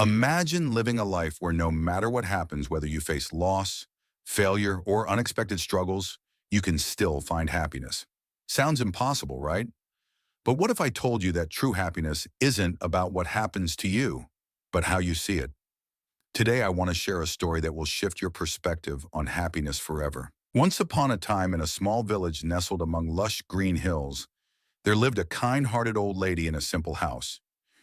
Imagine living a life where no matter what happens, whether you face loss, failure, or unexpected struggles, you can still find happiness. Sounds impossible, right? But what if I told you that true happiness isn't about what happens to you, but how you see it? Today, I want to share a story that will shift your perspective on happiness forever. Once upon a time, in a small village nestled among lush green hills, there lived a kind-hearted old lady in a simple house.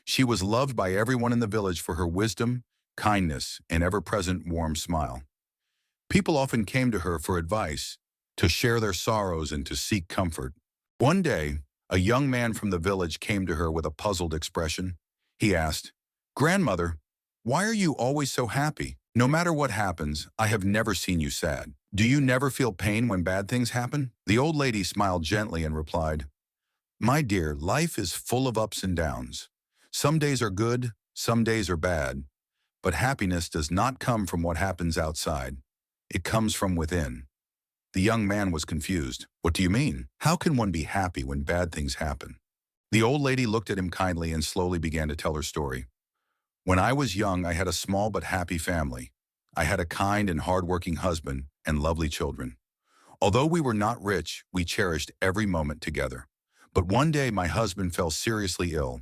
She was loved by everyone in the village for her wisdom, kindness, and ever-present warm smile. People often came to her for advice, to share their sorrows and to seek comfort. One day, a young man from the village came to her with a puzzled expression. He asked, "Grandmother, why are you always so happy? No matter what happens, I have never seen you sad. Do you never feel pain when bad things happen?" The old lady smiled gently and replied, "My dear, life is full of ups and downs. Some days are good, some days are bad, but happiness does not come from what happens outside. It comes from within." The young man was confused. "What do you mean? How can one be happy when bad things happen?" The old lady looked at him kindly and slowly began to tell her story. "When I was young, I had a small but happy family. I had a kind and hardworking husband and lovely children. Although we were not rich, we cherished every moment together. But one day my husband fell seriously ill.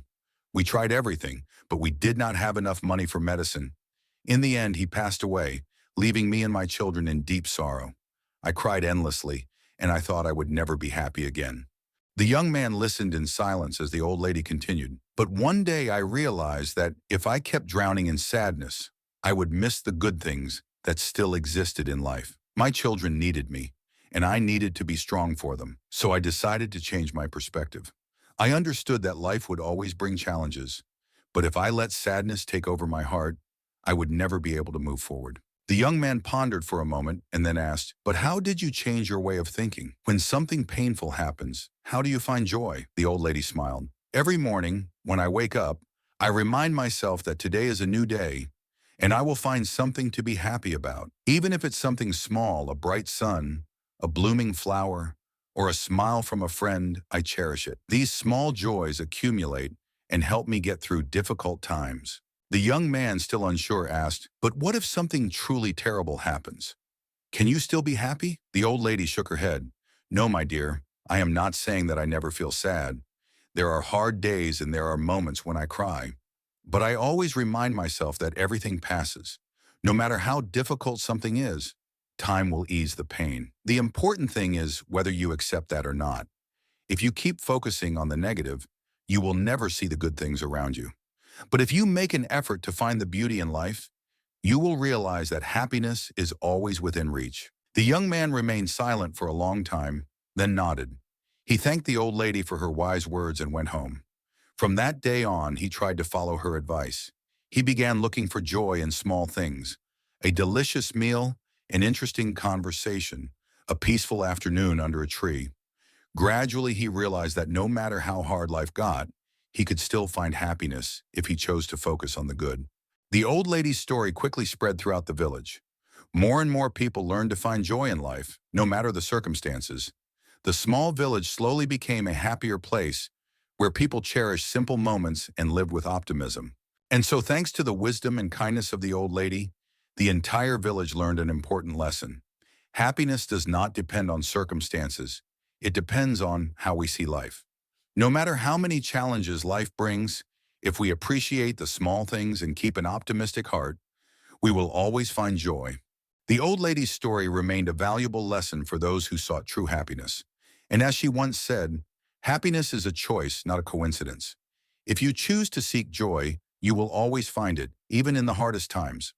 We tried everything, but we did not have enough money for medicine. In the end, he passed away, leaving me and my children in deep sorrow. I cried endlessly, and I thought I would never be happy again." The young man listened in silence as the old lady continued. "But one day I realized that if I kept drowning in sadness, I would miss the good things that still existed in life. My children needed me, and I needed to be strong for them. So I decided to change my perspective. I understood that life would always bring challenges, but if I let sadness take over my heart, I would never be able to move forward." The young man pondered for a moment and then asked, "But how did you change your way of thinking? When something painful happens, how do you find joy?" The old lady smiled. "Every morning, when I wake up, I remind myself that today is a new day, and I will find something to be happy about. Even if it's something small, a bright sun, a blooming flower, or a smile from a friend, I cherish it. These small joys accumulate and help me get through difficult times." The young man, still unsure, asked, "But what if something truly terrible happens? Can you still be happy?" The old lady shook her head. "No, my dear, I am not saying that I never feel sad. There are hard days and there are moments when I cry. But I always remind myself that everything passes. No matter how difficult something is, time will ease the pain. The important thing is whether you accept that or not. If you keep focusing on the negative, you will never see the good things around you. But if you make an effort to find the beauty in life, you will realize that happiness is always within reach." The young man remained silent for a long time, then nodded. He thanked the old lady for her wise words and went home. From that day on, he tried to follow her advice. He began looking for joy in small things: a delicious meal, an interesting conversation, a peaceful afternoon under a tree. Gradually, he realized that no matter how hard life got, he could still find happiness if he chose to focus on the good. The old lady's story quickly spread throughout the village. More and more people learned to find joy in life, no matter the circumstances. The small village slowly became a happier place where people cherished simple moments and lived with optimism. And so, thanks to the wisdom and kindness of the old lady, the entire village learned an important lesson. Happiness does not depend on circumstances. It depends on how we see life. No matter how many challenges life brings, if we appreciate the small things and keep an optimistic heart, we will always find joy. The old lady's story remained a valuable lesson for those who sought true happiness. And as she once said, happiness is a choice, not a coincidence. If you choose to seek joy, you will always find it, even in the hardest times.